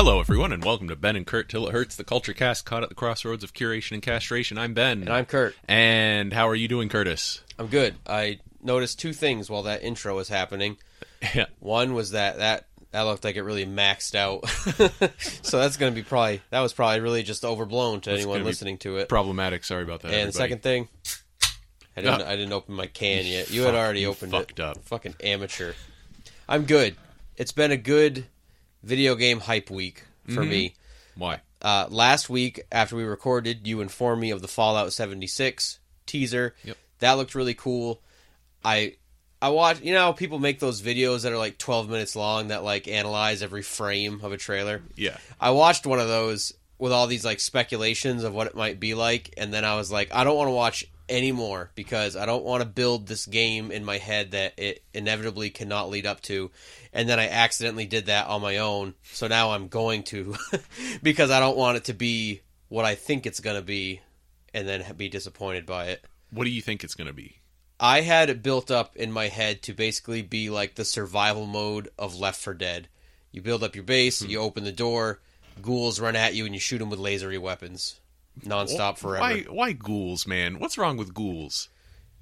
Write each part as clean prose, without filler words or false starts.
Hello, everyone, and welcome to Ben and Curt Till It Hurts, the culture cast caught at the crossroads of curation and castration. I'm Ben. And I'm Curt. And how are you doing, Curtis? I'm good. I noticed two things while that intro was happening. Yeah. One was that looked like it really maxed out. So that's going to be that was probably really just overblown to anyone listening to it. Problematic. Sorry about that, And everybody. the second thing, I didn't open my can yet. You had already opened it. Fucked up. Fucking amateur. I'm good. It's been a good video game hype week for me. Why? Last week, after we recorded, you informed me of the Fallout 76 teaser. Yep. That looked really cool. I watched, people make those videos that are like 12 minutes long that like analyze every frame of a trailer. Yeah. I watched one of those with all these like speculations of what it might be like, and then I was like, I don't want to watch any more because I don't want to build this game in my head that it inevitably cannot lead up to. And then I accidentally did that on my own, so now I'm going to because I don't want it to be what I think it's going to be and then be disappointed by it. What do you think it's going to be? I had it built up in my head to basically be like the survival mode of Left 4 Dead. You build up your base, you open the door, ghouls run at you, and you shoot them with lasery weapons. Non-stop forever. Why ghouls, man? What's wrong with ghouls?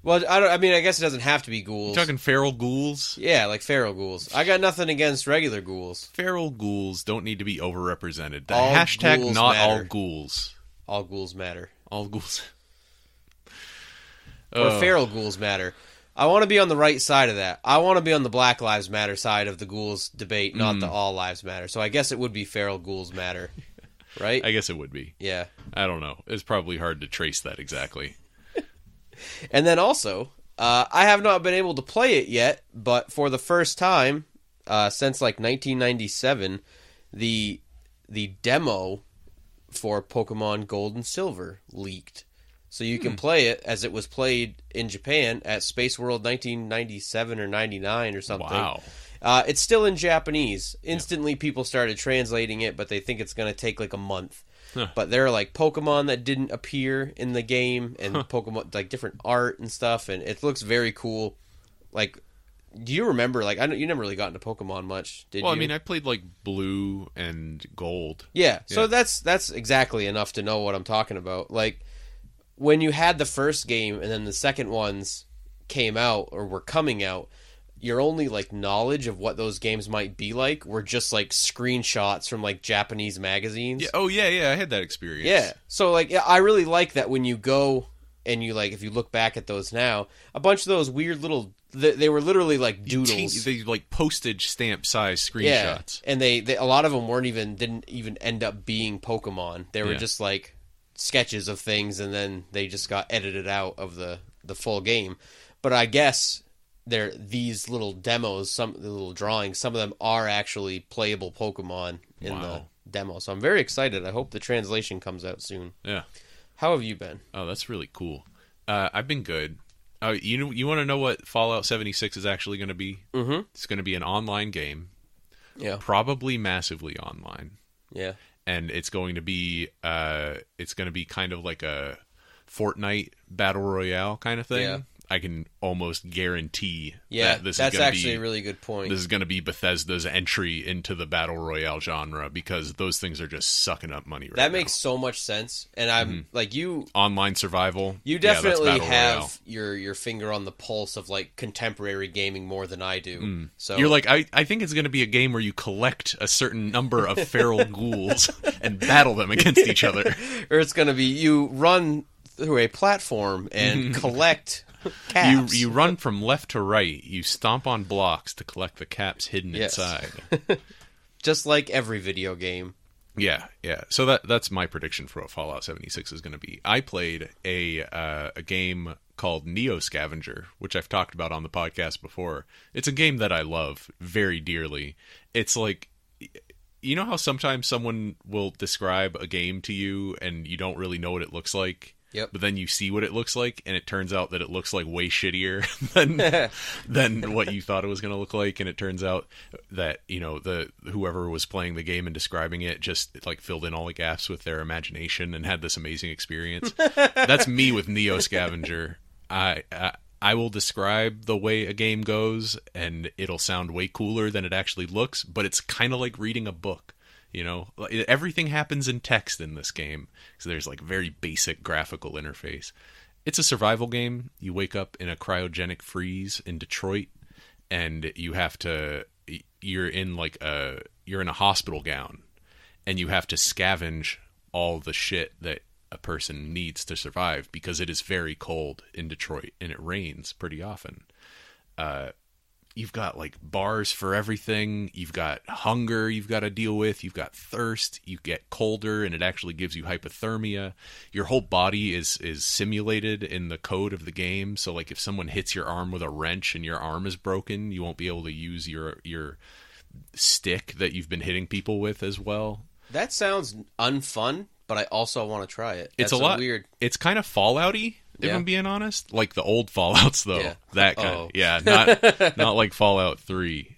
Well, I guess it doesn't have to be ghouls. You talking feral ghouls? Yeah, like feral ghouls. I got nothing against regular ghouls. Feral ghouls don't need to be overrepresented. The All hashtag ghouls not matter. all ghouls. All ghouls matter. All ghouls. Or feral ghouls matter. I want to be on the right side of that. I want to be on the Black Lives Matter side of the ghouls debate, not the All Lives Matter. So I guess it would be feral ghouls matter, right? I guess it would be. Yeah. I don't know. It's probably hard to trace that exactly. And then also, I have not been able to play it yet, but for the first time since like 1997, the demo for Pokemon Gold and Silver leaked. So you can play it as it was played in Japan at Space World 1997 or 99 or something. Wow. It's still in Japanese. Instantly, people started translating it, but they think it's going to take like a month. Huh. But there are like Pokemon that didn't appear in the game, and Pokemon like different art and stuff, and it looks very cool. Like, do you remember? Like, I know you never really got into Pokemon much, did you? Well, I mean, I played like Blue and Gold. Yeah. So that's exactly enough to know what I'm talking about. Like, when you had the first game and then the second ones came out or were coming out, your only like knowledge of what those games might be like were just like screenshots from like Japanese magazines. Yeah. Oh yeah. I had that experience. Yeah. So like, I really like that when you go and you like, if you look back at those now, a bunch of those weird little, they were literally like doodles. They like postage stamp size screenshots. Yeah. And they a lot of them didn't even end up being Pokemon. They were just like sketches of things, and then they just got edited out of the full game. But I guess these little demos, the little drawings, some of them are actually playable Pokemon in the demo. So I'm very excited. I hope the translation comes out soon. Yeah. How have you been? Oh, that's really cool. I've been good. You want to know what Fallout 76 is actually going to be? Mm-hmm. It's going to be an online game. Yeah. Probably massively online. Yeah. And it's going to be kind of like a Fortnite battle royale kind of thing. Yeah. I can almost guarantee that this that's is going actually a really good point. This is going to be Bethesda's entry into the battle royale genre, because those things are just sucking up money right now. That makes so much sense. And I'm like, online survival. You definitely have your finger on the pulse of like contemporary gaming more than I do. So you're like, I think it's going to be a game where you collect a certain number of feral ghouls and battle them against each other. Or it's going to be you run through a platform and collect caps. You run from left to right. You stomp on blocks to collect the caps hidden inside. Just like every video game. Yeah. So that's my prediction for what Fallout 76 is going to be. I played a game called Neo Scavenger, which I've talked about on the podcast before. It's a game that I love very dearly. It's like, you know how sometimes someone will describe a game to you and you don't really know what it looks like? Yep. But then you see what it looks like, and it turns out that it looks like way shittier than what you thought it was going to look like. And it turns out that, whoever was playing the game and describing it just like filled in all the gaps with their imagination and had this amazing experience. That's me with Neo Scavenger. I will describe the way a game goes, and it'll sound way cooler than it actually looks, but it's kind of like reading a book. You know, everything happens in text in this game. So there's like very basic graphical interface. It's a survival game. You wake up in a cryogenic freeze in Detroit, and you're in a hospital gown, and you have to scavenge all the shit that a person needs to survive, because it is very cold in Detroit and it rains pretty often. You've got like bars for everything. You've got hunger you've got to deal with. You've got thirst. You get colder, and it actually gives you hypothermia. Your whole body is simulated in the code of the game. So like if someone hits your arm with a wrench and your arm is broken, you won't be able to use your stick that you've been hitting people with as well. That sounds unfun, but I also want to try it. It's a lot weird. It's kind of Fallout-y, if I'm being honest. Like the old Fallouts, though. Yeah. That kind of. Yeah, not like Fallout 3.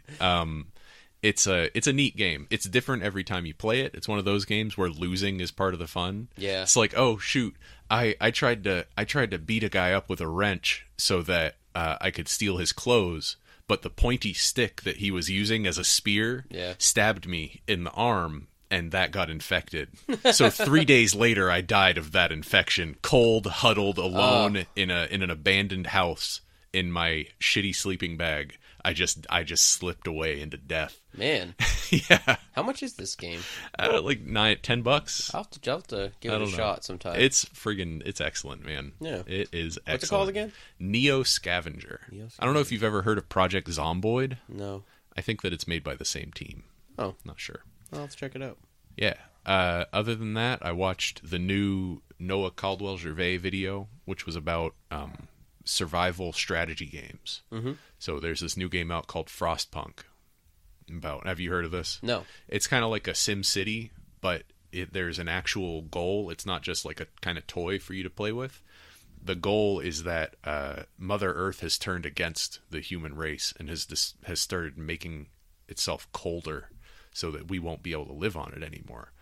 It's a neat game. It's different every time you play it. It's one of those games where losing is part of the fun. Yeah. It's like, oh shoot, I tried to beat a guy up with a wrench so that I could steal his clothes, but the pointy stick that he was using as a spear stabbed me in the arm, and that got infected. So 3 days later, I died of that infection, cold, huddled, alone in an abandoned house in my shitty sleeping bag. I just slipped away into death. Man. Yeah. How much is this game? Like $10. I'll have to give it a shot sometime. It's excellent, man. Yeah. It is excellent. What's it called again? Neo Scavenger. I don't know if you've ever heard of Project Zomboid. No. I think that it's made by the same team. Oh. Not sure. I'll have to check it out. Yeah. Other than that, I watched the new Noah Caldwell-Gervais video, which was about survival strategy games. Mm-hmm. So there's this new game out called Frostpunk. Have you heard of this? No. It's kind of like a Sim City, but there's an actual goal. It's not just like a kind of toy for you to play with. The goal is that Mother Earth has turned against the human race and has started making itself colder so that we won't be able to live on it anymore.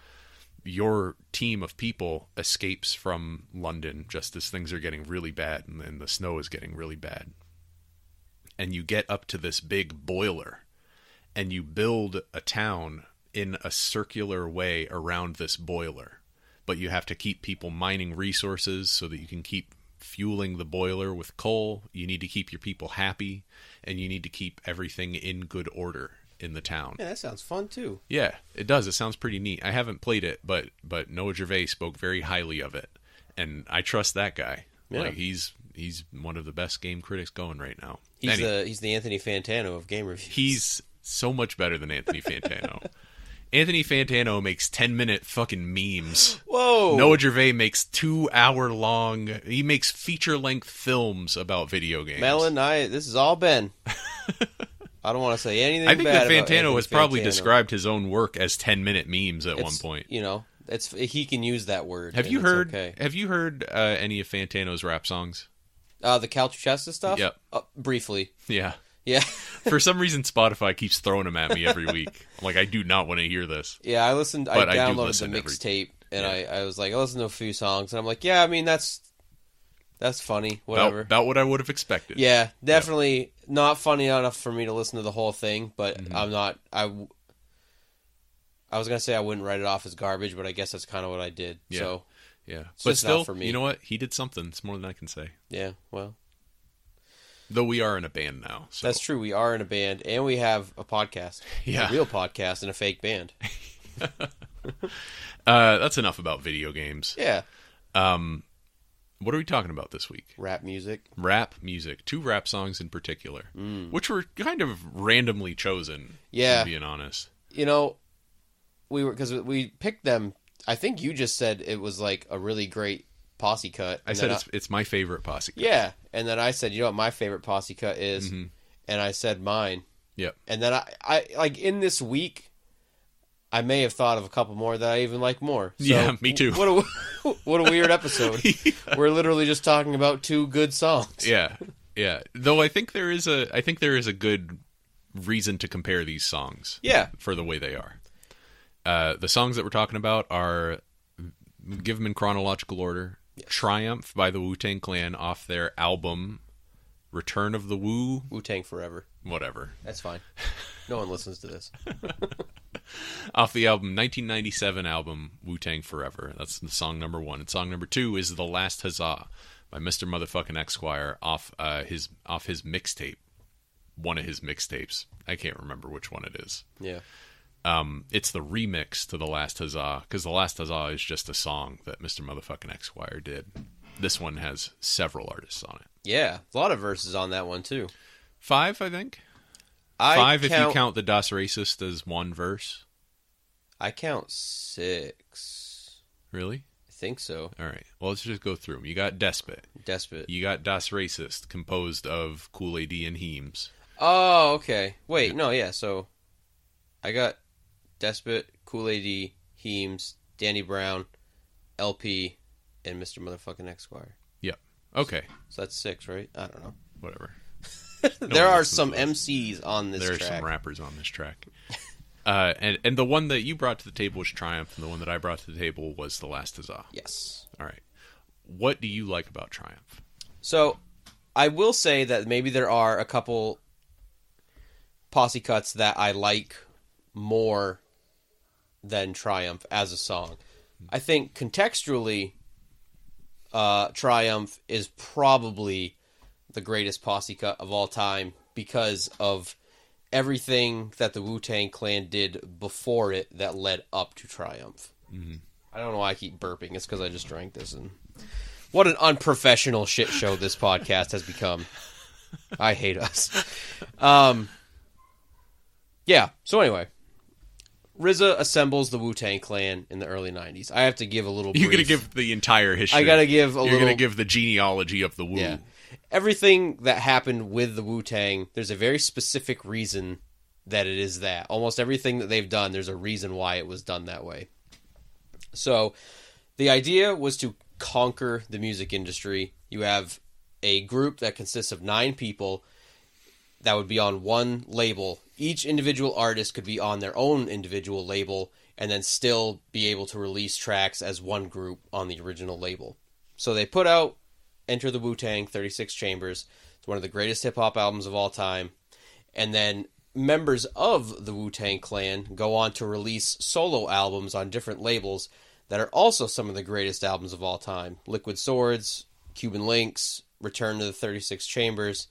Your team of people escapes from London just as things are getting really bad and the snow is getting really bad. And you get up to this big boiler and you build a town in a circular way around this boiler. But you have to keep people mining resources so that you can keep fueling the boiler with coal. You need to keep your people happy, and you need to keep everything in good order in the town. Yeah, that sounds fun too. Yeah, it does. It sounds pretty neat. I haven't played it, but Noah Gervais spoke very highly of it, and I trust that guy. Yeah. Like he's one of the best game critics going right now. He's the Anthony Fantano of game reviews. He's so much better than Anthony Fantano. Anthony Fantano makes 10-minute fucking memes. Whoa! Noah Gervais makes 2-hour long. He makes feature-length films about video games. Melon, this is all Ben. I don't want to say anything. I think bad that Fantano about has probably described his own work as 10-minute memes at one point. You know, he can use that word. Have you heard? Okay. Have you heard any of Fantano's rap songs? The Cal Chesta stuff. Yep. Briefly. Yeah. Yeah. For some reason, Spotify keeps throwing them at me every week. I'm like, I do not want to hear this. Yeah, I listened. I downloaded the mixtape, and I was like, I listened to a few songs, and I'm like, yeah, I mean, that's funny. Whatever. About what I would have expected. Yeah, definitely not funny enough for me to listen to the whole thing, but I'm not. I was gonna say I wouldn't write it off as garbage, but I guess that's kind of what I did. Yeah. So yeah, but still, for me. You know what? He did something. It's more than I can say. Yeah. Well. Though we are in a band now. So. That's true. We are in a band, and we have a podcast. Yeah. A real podcast and a fake band. That's enough about video games. Yeah. What are we talking about this week? Rap music. Rap music. 2 rap songs in particular, which were kind of randomly chosen, yeah. to being honest. You know, because we picked them, I think you just said it was like a really great Posse cut. I said it's my favorite Posse cut. Yeah, and then I said, you know what my favorite Posse cut is, and I said mine. Yep. And then I like in this week, I may have thought of a couple more that I even like more. So yeah, me too. What a weird episode. Yeah. We're literally just talking about 2 good songs. Yeah, yeah. Though I think there is a good reason to compare these songs. Yeah. For the way they are. The songs that we're talking about are, give them in chronological order. Yes. Triumph by the Wu-Tang Clan off their album Return of the Wu. Wu-Tang Forever. Whatever. That's fine. No one listens to this. Off the album 1997 album Wu-Tang Forever. That's the song number 1. And song number 2 is The Last Huzzah by Mr. Motherfucking Esquire off his mixtape. One of his mixtapes. I can't remember which one it is. Yeah. It's the remix to The Last Huzzah, because The Last Huzzah is just a song that Mr. Motherfucking Esquire did. This one has several artists on it. Yeah, a lot of verses on that one, too. 5, I think. 5 if you count the Das Racist as one verse. I count 6. Really? I think so. All right. Well, let's just go through them. You got Despot. You got Das Racist, composed of Kool A.D. and Heems. Oh, okay. Wait, no, yeah, so I got Despot, Kool A.D., Heems, Danny Brown, LP, and Mr. Motherfucking Esquire. Yep. Okay. So that's 6, right? I don't know. Whatever. There are some MCs on this track. There are some rappers on this track. And the one that you brought to the table was Triumph, and the one that I brought to the table was The Last Huzzah. Yes. All right. What do you like about Triumph? So, I will say that maybe there are a couple Posse cuts that I like more than Triumph as a song. I think contextually, Triumph is probably the greatest Posse cut of all time because of everything that the Wu-Tang Clan did before it that led up to Triumph. Mm-hmm. I don't know why I keep burping. It's because I just drank this. And what an unprofessional shit show this podcast has become. I hate us. Yeah, so anyway. RZA assembles the Wu-Tang Clan in the early 90s. I have to give a little brief. You're going to give the entire history. I got to give a little... You're going to give the genealogy of the Wu. Yeah. Everything that happened with the Wu-Tang, there's a very specific reason that it is that. Almost everything that they've done, there's a reason why it was done that way. So, the idea was to conquer the music industry. You have a group that consists of 9 people that would be on one label. Each individual artist could be on their own individual label and then still be able to release tracks as one group on the original label. So they put out Enter the Wu-Tang, 36 Chambers. It's one of the greatest hip-hop albums of all time. And then members of the Wu-Tang Clan go on to release solo albums on different labels that are also some of the greatest albums of all time. Liquid Swords, Cuban Links, Return to the 36 Chambers.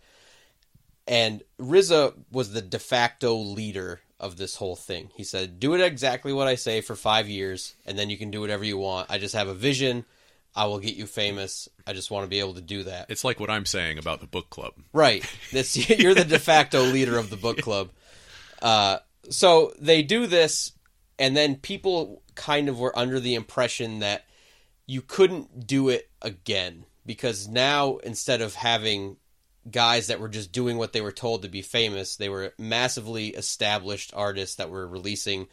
And RZA was the de facto leader of this whole thing. He said, do it exactly what I say for 5 years, and then you can do whatever you want. I just have a vision. I will get you famous. I just want to be able to do that. It's like what I'm saying about the book club. Right. You're the de facto leader of the book club. So they do this, and then people kind of were under the impression that you couldn't do it again. Because now, instead of having guys that were just doing what they were told to be famous, they were massively established artists that were releasing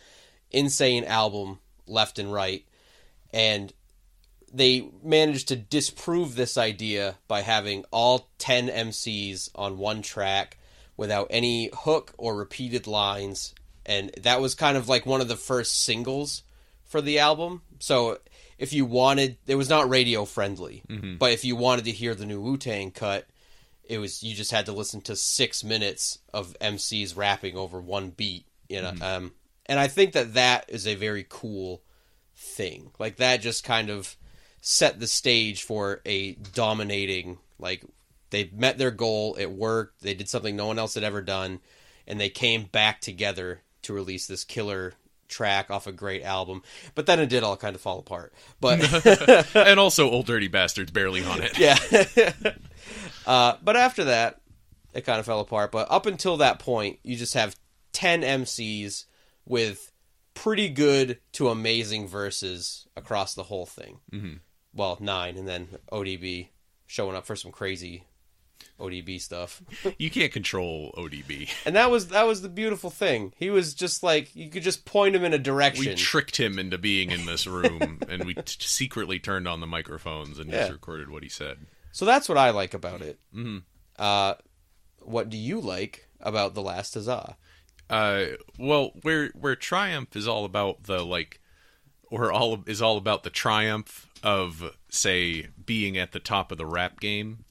insane album left and right. And they managed to disprove this idea by having all 10 MCs on one track without any hook or repeated lines. And that was kind of like one of the first singles for the album. So if you wanted, it was not radio friendly, but if you wanted to hear the new Wu-Tang cut, you just had to listen to 6 minutes of MCs rapping over one beat, you know. And I think that is a very cool thing. Like, that just kind of set the stage for a dominating, like, they met their goal, it worked, they did something no one else had ever done, and they came back together to release this killer track off a great album. But then it did all kind of fall apart. But and also Old Dirty Bastards barely on it. Yeah. But after that, it kind of fell apart. But up until that point, you just have 10 MCs with pretty good to amazing verses across the whole thing. Well, 9, and then ODB showing up for some crazy ODB stuff. You can't control ODB. And that was the beautiful thing. He was just like, you could just point him in a direction. We tricked him into being in this room, and we secretly turned on the microphones and just recorded what he said. So that's what I like about it. What do you like about The Last Huzzah? Well, where Triumph is all about is all about the triumph of, say, being at the top of the rap game.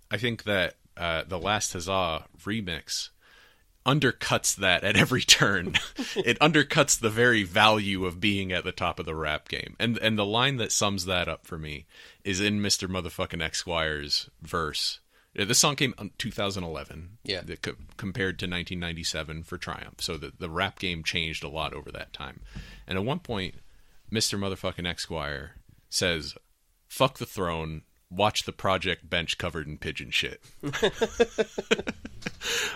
I think that the Last Huzzah remix undercuts that at every turn. It undercuts the very value of being at the top of the rap game. And the line that sums that up for me is in Mr. Motherfucking Esquire's verse. This song came in 2011, compared to 1997 for Triumph. So the rap game changed a lot over that time. And at one point, Mr. Motherfucking Esquire says, "Fuck the throne, watch the project bench covered in pigeon shit."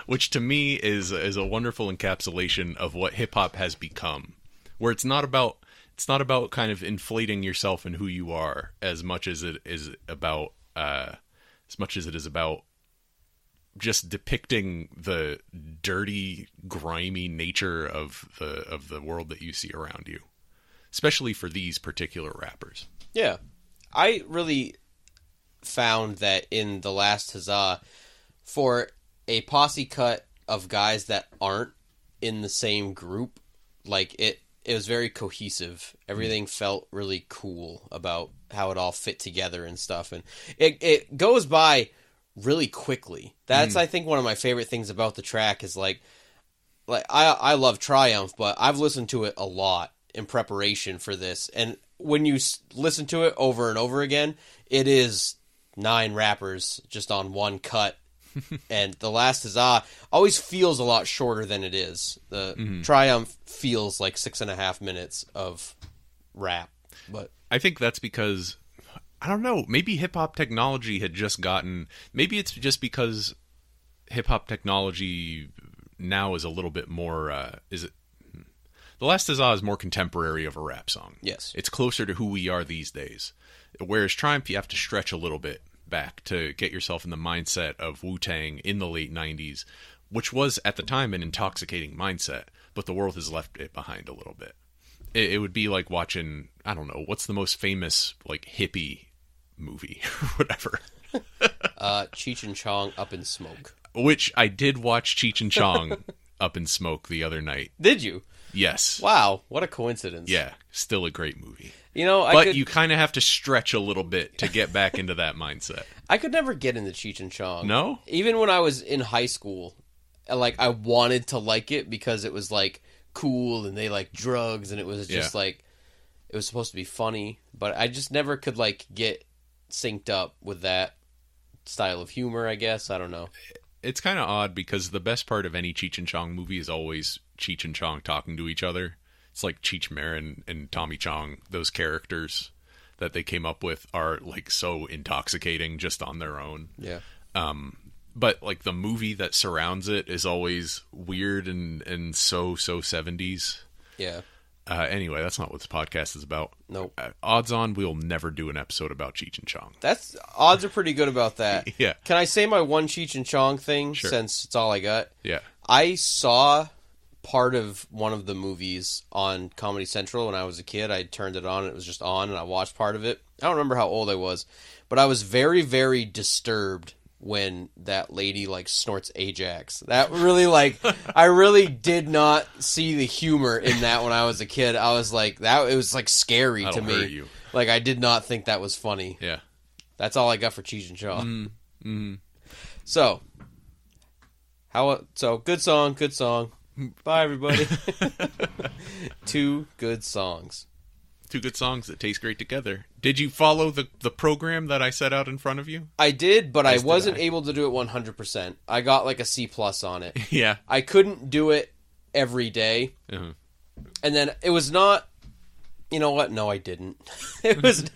Which to me is a wonderful encapsulation of what hip hop has become, where it's not about kind of inflating yourself and who you are as much as it is about just depicting the dirty, grimy nature of the world that you see around you, especially for these particular rappers. Yeah, I really found that in the last Huzzah, for a posse cut of guys that aren't in the same group, like it was very cohesive. Everything felt really cool about how it all fit together and stuff, and it goes by really quickly. That's I think one of my favorite things about the track is like I love Triumph, but I've listened to it a lot in preparation for this, and when you listen to it over and over again, it is 9 rappers just on one cut. And the last Huzzah always feels a lot shorter than it is. The Triumph feels like 6.5 minutes of rap. But I think that's because, I don't know, maybe hip-hop technology had just gotten... Maybe it's just because hip-hop technology now is a little bit more... The last Huzzah is more contemporary of a rap song. Yes. It's closer to who we are these days. Whereas Triumph, you have to stretch a little bit back to get yourself in the mindset of Wu-Tang in the late 90s, which was at the time an intoxicating mindset, but the world has left it behind a little bit. It would be like watching, I don't know, what's the most famous like hippie movie or whatever? Cheech and Chong, Up in Smoke. Which I did watch Cheech and Chong Up in Smoke the other night. Did you? Yes. Wow, what a coincidence. Yeah, still a great movie. You kind of have to stretch a little bit to get back into that mindset. I could never get into Cheech and Chong. No? Even when I was in high school, like I wanted to like it because it was like cool and they like drugs and it was just like it was supposed to be funny, but I just never could like get synced up with that style of humor, I guess. I don't know. It's kind of odd because the best part of any Cheech and Chong movie is always Cheech and Chong talking to each other. It's like Cheech Marin and Tommy Chong, those characters that they came up with are like so intoxicating just on their own. Yeah. But like the movie that surrounds it is always weird and so 70s. Yeah. Anyway, that's not what this podcast is about. Nope. Odds on we'll never do an episode about Cheech and Chong. Odds are pretty good about that. Yeah. Can I say my one Cheech and Chong thing since it's all I got? Yeah. I saw part of one of the movies on Comedy Central when I was a kid. I turned it on and it was just on and I watched part of it. I don't remember how old I was, but I was very, very disturbed when that lady like snorts Ajax. That really like I really did not see the humor in that when I was a kid. I was like it was like scary to me. Hurt you. Like I did not think that was funny. Yeah. That's all I got for Cheech and Chong. Mm-hmm. So good song. Bye everybody. 2 good songs. 2 good songs that taste great together. Did you follow the program that I set out in front of you? I did, but I wasn't able to do it 100%. I got like a C+ on it. Yeah. I couldn't do it every day. Uh-huh. And then it was not... You know what? No, I didn't. It was...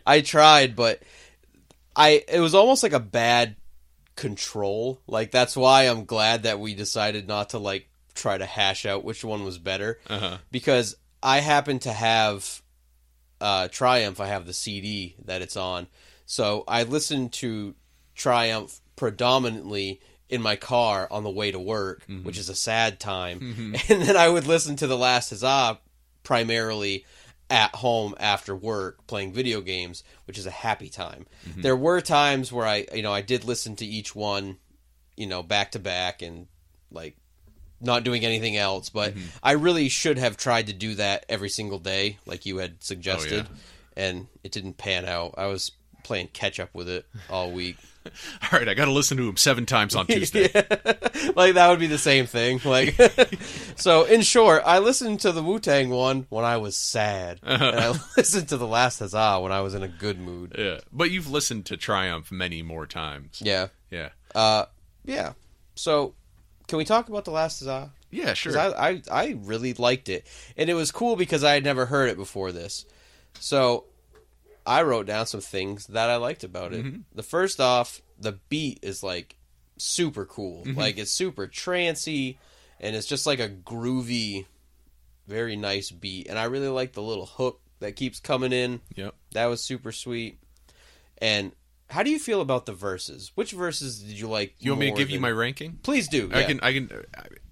I tried, but it was almost like a bad control. Like, that's why I'm glad that we decided not to, like, try to hash out which one was better. Uh-huh. Because I happen to have Triumph. I have the CD that it's on. So I listened to Triumph predominantly in my car on the way to work, which is a sad time. And then I would listen to The Last Huzzah primarily at home after work playing video games, which is a happy time. There were times where I did listen to each one, back to back and like not doing anything else, but I really should have tried to do that every single day like you had suggested. And it didn't pan out. I was playing catch up with it all week. All right, I got to listen to him 7 times on Tuesday. Like, that would be the same thing. Like, so, in short, I listened to the Wu-Tang one when I was sad. And I listened to the Last Huzzah when I was in a good mood. Yeah, but you've listened to Triumph many more times. Yeah. Yeah. Yeah. So, can we talk about the Last Huzzah? Yeah, sure. 'Cause I really liked it. And it was cool because I had never heard it before this. So, I wrote down some things that I liked about it. The first off, the beat is like super cool. Like, it's super trancey, and it's just like a groovy, very nice beat. And I really like the little hook that keeps coming in. Yep. That was super sweet. And how do you feel about the verses? Which verses did you like? You want me to give you than... my ranking? Please do. Yeah. I can.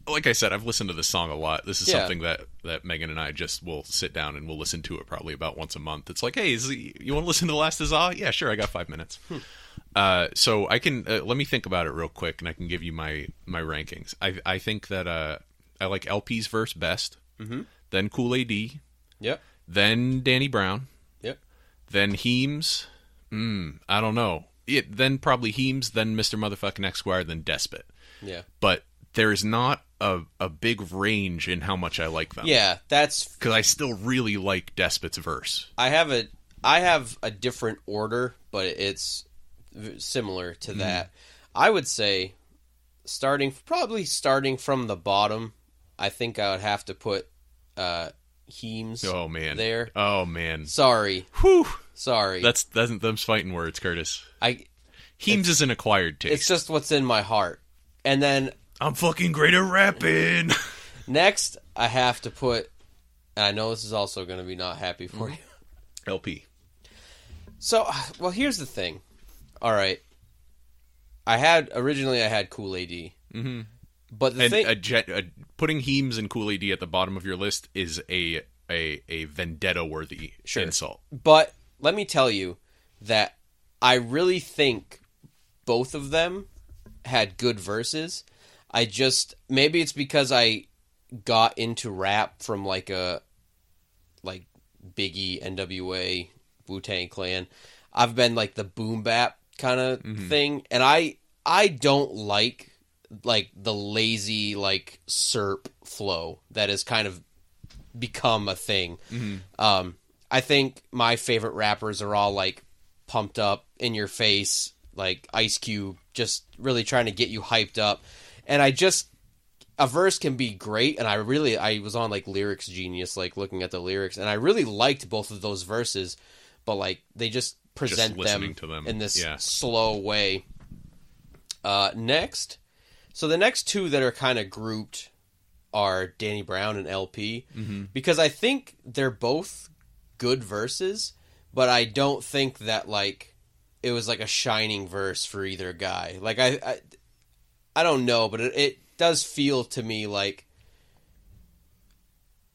Like I said, I've listened to this song a lot. This is something that Megan and I just will sit down and we'll listen to it probably about once a month. It's like, hey, you want to listen to The Last Huzzah? Yeah, sure. I got 5 minutes. So I can let me think about it real quick, and I can give you my rankings. I think that I like LP's verse best. Then Kool AD. Yep. Then Danny Brown. Yep. Then Heems. I don't know. Then probably Heems. Then Mr. Motherfucking Esquire. Then Despot. Yeah. But there's not a big range in how much I like them. Yeah, that's because I still really like Despot's verse. I have a different order, but it's similar to that. I would say starting from the bottom, I think I would have to put Heems. Oh man, there. Oh man, sorry. Whew. Sorry. That's them's fighting words, Curtis. Heems is an acquired taste. It's just what's in my heart. And then I'm fucking great at rapping. Next, I have to put, and I know this is also going to be not happy for you, LP. So, well, here's the thing. All right, originally I had Kool AD, but the thing, putting Heems and Kool AD at the bottom of your list is a vendetta worthy insult. But let me tell you that I really think both of them had good verses. Maybe it's because I got into rap from like Biggie, NWA, Wu-Tang Clan. I've been like the boom bap kind of thing, and I don't like the lazy like SERP flow that has kind of become a thing. I think my favorite rappers are all like pumped up, in your face, like Ice Cube, just really trying to get you hyped up. And a verse can be great, and I was on like Lyrics Genius, like looking at the lyrics, and I really liked both of those verses, but like they just present them in this slow way. Next, so the next two that are kind of grouped are Danny Brown and LP, because I think they're both good verses, but I don't think that like it was like a shining verse for either guy. Like I don't know, but it does feel to me like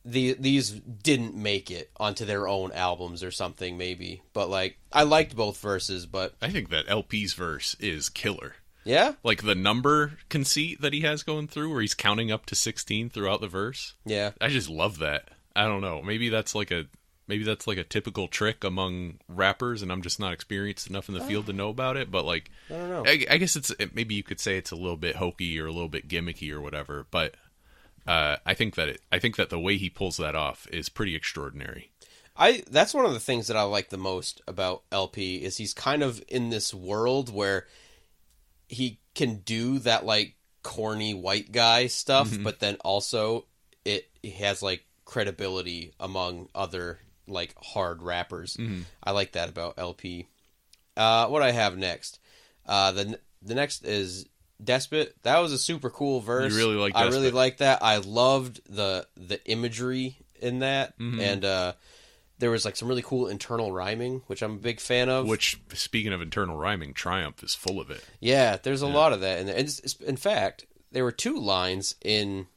these didn't make it onto their own albums or something, maybe. But like I liked both verses, but I think that LP's verse is killer. Yeah? Like the number conceit that he has going through where he's counting up to 16 throughout the verse. Yeah. I just love that. I don't know. Maybe that's like a typical trick among rappers, and I'm just not experienced enough in the field to know about it. But like, I don't know. I guess maybe you could say it's a little bit hokey or a little bit gimmicky or whatever. But I think that the way he pulls that off is pretty extraordinary. That's one of the things that I like the most about LP is he's kind of in this world where he can do that like corny white guy stuff, but then also it has like credibility among other like hard rappers. I like that about LP. What I have next? The next is Despot. That was a super cool verse. You really like Despot. I really like that. I loved the imagery in that, and there was like some really cool internal rhyming, which I'm a big fan of. Which, speaking of internal rhyming, Triumph is full of it. Yeah, there's a lot of that in there. And in fact, there were two lines in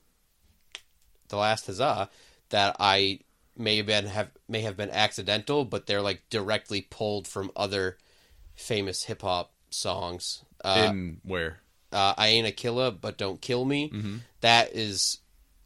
The Last Huzzah that I may have been accidental, but they're like directly pulled from other famous hip hop songs. In where? I Ain't a Killer, But Don't Kill Me. That is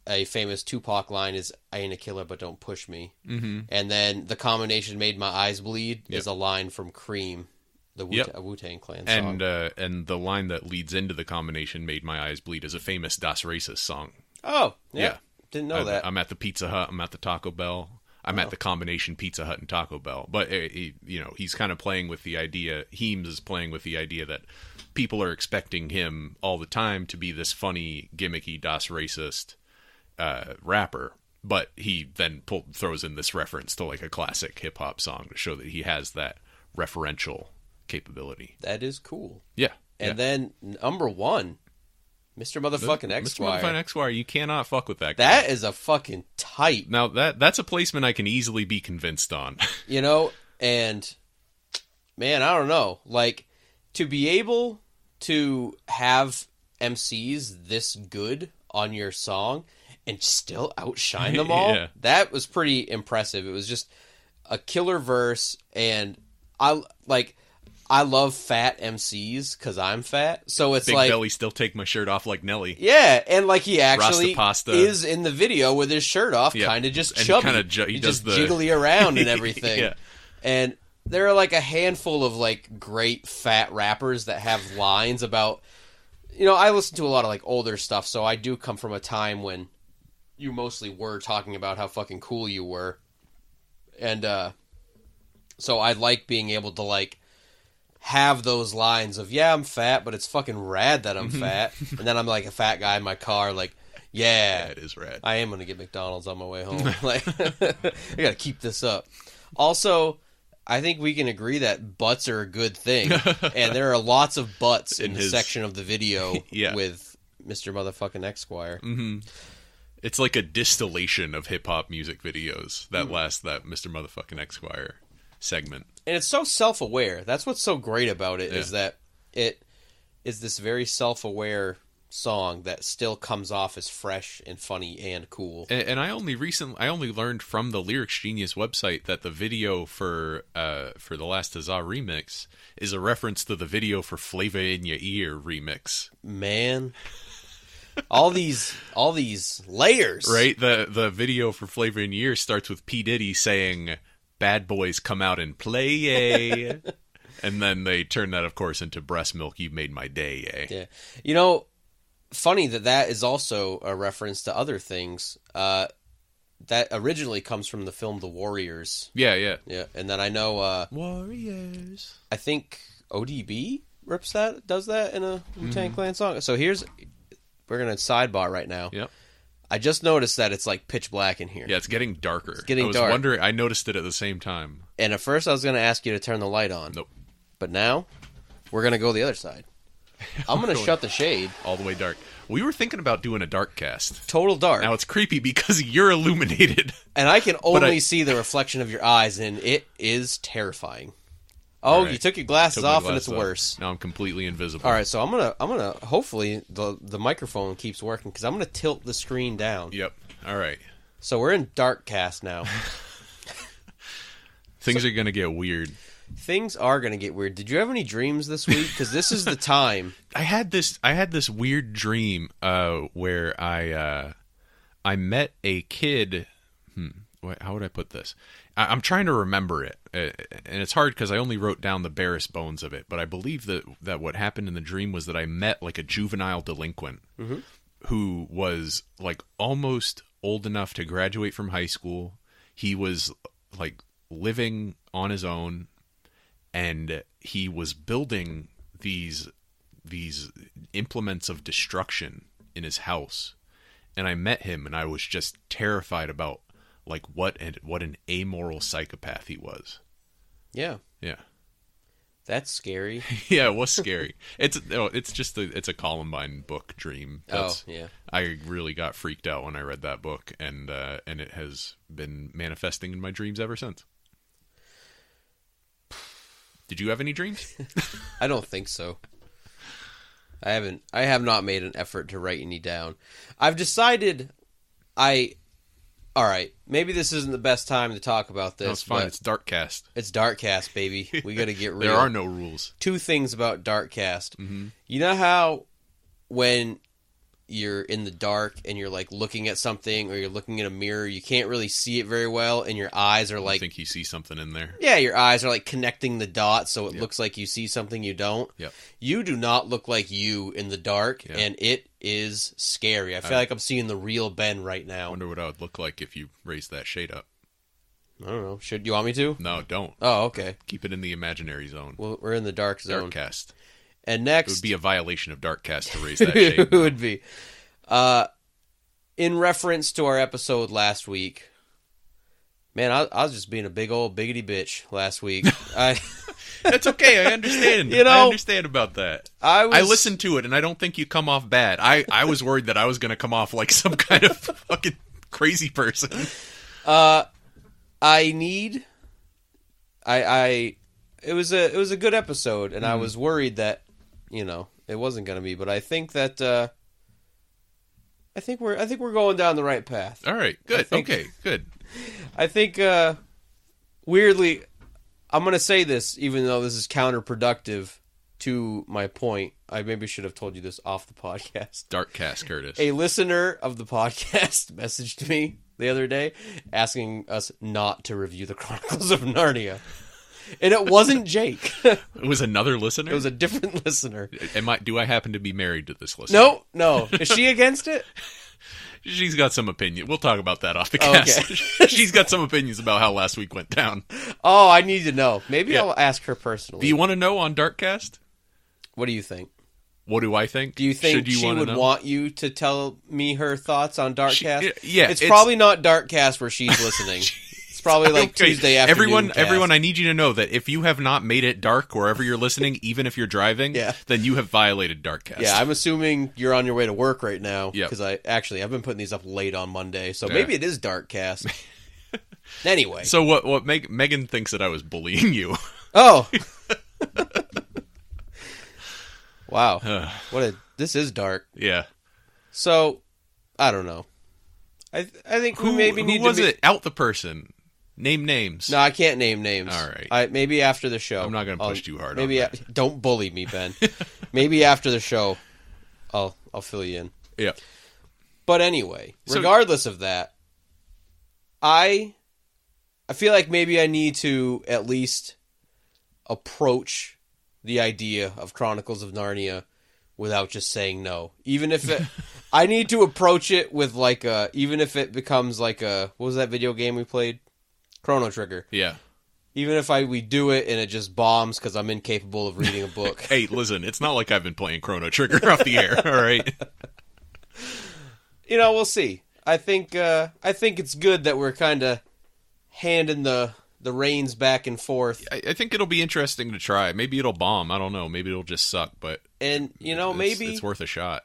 a famous Tupac line, is I ain't a killer, but don't push me. And then the combination Made My Eyes Bleed is a line from Cream. The Yep. Wu-Tang Clan song. And the line that leads into the combination, "Made My Eyes Bleed," is a famous Das Racist song. Oh, Yeah. Didn't know that. I'm at the Pizza Hut. I'm at the Taco Bell. I'm at the combination Pizza Hut and Taco Bell. But, he's kind of playing with the idea, Heems is playing with the idea that people are expecting him all the time to be this funny, gimmicky, Das Racist rapper. But he then throws in this reference to like a classic hip-hop song to show that he has that referential capability. That is cool. Yeah. And then number 1, Mr. Motherfucking X-Wire. Mr. Motherfucking X-Wire, you cannot fuck with that guy. That is a fucking type. Now, that's a placement I can easily be convinced on. And, man, I don't know. Like, to be able to have MCs this good on your song and still outshine them all, Yeah. that was pretty impressive. It was just a killer verse, and I love fat MCs because I'm fat, so it's Big like belly, still take my shirt off like Nelly. yeah, and like he actually Rastapasta. is in the video with his shirt off, Yeah. kind of just And chubby, he He's does just the jiggly around and everything. Yeah. And there are like a handful of like great fat rappers that have lines about. I listen to a lot of like older stuff, so I do come from a time when you mostly were talking about how fucking cool you were, and so I like being able to like have those lines of, yeah, I'm fat, but it's fucking rad that I'm fat. And then I'm like a fat guy in my car, like, yeah, it is rad. I am going to get McDonald's on my way home. Like, I got to keep this up. Also, I think we can agree that butts are a good thing. And there are lots of butts in the section of the video with Mr. Motherfucking X-Squire. Mm-hmm. It's like a distillation of hip-hop music videos, that Mr. Motherfucking X-Squire segment. And it's so self-aware. That's what's so great about it, is that it is this very self-aware song that still comes off as fresh and funny and cool. And I only learned from the Lyrics Genius website that the video for the last Huzzah remix is a reference to the video for Flavor in Your Ear remix. Man, all these layers, right? The video for Flavor in Your Ear starts with P. Diddy saying, "Bad boys come out and play," and then they turn that, of course, into "Breast milk, you made my day." Yeah, funny that is also a reference to other things. That originally comes from the film The Warriors. Yeah. And then I know Warriors. I think ODB does that in a Wu-Tang Clan song. So we're gonna sidebar right now. Yep. I just noticed that it's like pitch black in here. Yeah, it's getting darker. It's getting dark. dark. Wondering, I noticed it at the same time. And at first I was gonna ask you to turn the light on. Nope. But now we're gonna go the other side. I'm gonna shut the shade. All the way dark. We were thinking about doing a dark cast. Total dark. Now it's creepy because you're illuminated. And I can only see the reflection of your eyes, and it is terrifying. Oh, right. You took your glasses off, and it's worse. Now I'm completely invisible. All right, so I'm gonna. Hopefully the microphone keeps working because I'm gonna tilt the screen down. Yep. All right. So we're in dark cast now. Things are gonna get weird. Things are gonna get weird. Did you have any dreams this week? Because this is the time. I had this weird dream where I met a kid. How would I put this? I'm trying to remember it, and it's hard because I only wrote down the barest bones of it. But I believe that what happened in the dream was that I met like a juvenile delinquent who was like almost old enough to graduate from high school. He was like living on his own, and he was building these implements of destruction in his house. And I met him, and I was just terrified about like what an amoral psychopath he was. Yeah. That's scary. Yeah, it was scary. It's a Columbine book dream. Yeah. I really got freaked out when I read that book, and it has been manifesting in my dreams ever since. Did you have any dreams? I don't think so. I have not made an effort to write any down. I've decided all right, maybe this isn't the best time to talk about this. No, it's fine. It's Darkcast. It's Darkcast, baby. We got to get real. There are no rules. 2 things about Darkcast. Mm-hmm. You know how when you're in the dark and you're like looking at something or you're looking in a mirror, you can't really see it very well, and your eyes are like... I think you see something in there. Yeah, your eyes are like connecting the dots so it looks like you see something you don't. Yep. You do not look like you in the dark, and it is scary. I feel like I'm seeing the real Ben right now. I wonder what I would look like if you raised that shade up. I don't know. Should you want me to? No, don't. Oh, okay. Keep it in the imaginary zone. Well, we're in the dark zone. Darkcast. And next... It would be a violation of Darkcast to raise that shade. It would be. In reference to our episode last week, man, I was just being a big old biggity bitch last week. That's okay. I understand. You know, I understand about that. I listened to it, and I don't think you come off bad. I was worried that I was going to come off like some kind of fucking crazy person. It was a good episode, and I was worried that, it wasn't going to be, but I think that I think we're going down the right path. All right, good. Okay, good. I think weirdly, I'm going to say this even though this is counterproductive to my point. I maybe should have told you this off the podcast. Darkcast, Curtis. A listener of the podcast messaged me the other day asking us not to review the Chronicles of Narnia. And it wasn't Jake. It was another listener? It was a different listener. Do I happen to be married to this listener? No. Is she against it? She's got some opinion. We'll talk about that off the cast. Okay. She's got some opinions about how last week went down. Oh, I need to know. Maybe I'll ask her personally. Do you want to know on Darkcast? What do you think? What do I think? Do you think she would want you to tell me her thoughts on Darkcast? Yeah. It's probably not Darkcast where she's listening. It's probably like Tuesday afternoon. Everyone, I need you to know that if you have not made it dark wherever you're listening, even if you're driving, then you have violated Darkcast. Yeah, I'm assuming you're on your way to work right now. Because I've been putting these up late on Monday, so maybe it is Darkcast. Anyway. So what Megan thinks that I was bullying you. Oh. Wow. This is dark. Yeah. So, I don't know. I think we maybe need to... Who was it? Out the person. Name names. No, I can't name names. All right. Maybe after the show. I'm not going to push too hard maybe on that. Don't bully me, Ben. Maybe after the show, I'll fill you in. Yeah. But anyway, regardless of that, I feel like maybe I need to at least approach the idea of Chronicles of Narnia without just saying no. Even if it... I need to approach it with like a... Even if it becomes like a... What was that video game we played? Chrono Trigger. Yeah. Even if we do it and it just bombs because I'm incapable of reading a book. Hey, listen, it's not like I've been playing Chrono Trigger off the air, all right? We'll see. I think it's good that we're kind of handing the reins back and forth. I think it'll be interesting to try. Maybe it'll bomb. I don't know. Maybe it'll just suck, but... And, maybe... It's worth a shot.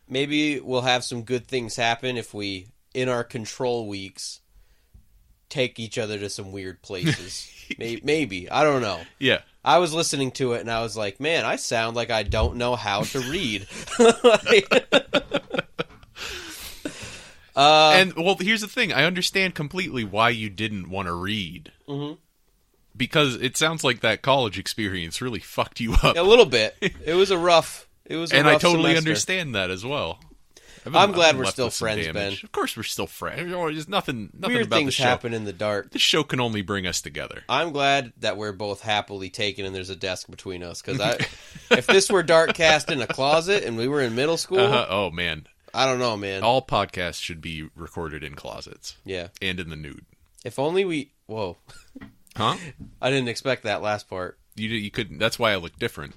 Maybe we'll have some good things happen if we, in our control weeks, take each other to some weird places. Maybe. I don't know. Yeah. I was listening to it and I was like, man, I sound like I don't know how to read. And, well, here's the thing. I understand completely why you didn't want to read. Mm-hmm. Because it sounds like that college experience really fucked you up. A little bit. It was a rough I totally understand that as well. I'm glad we're still friends, Ben. Of course we're still friends. There's nothing Weird about things the show. happen in the dark. This show can only bring us together. I'm glad that we're both happily taken and there's a desk between us. Because if this were Darkcast in a closet and we were in middle school... Oh, man. I don't know, man. All podcasts should be recorded in closets. Yeah. And in the nude. If only we... Whoa. Huh? I didn't expect that last part. You couldn't... That's why I look different.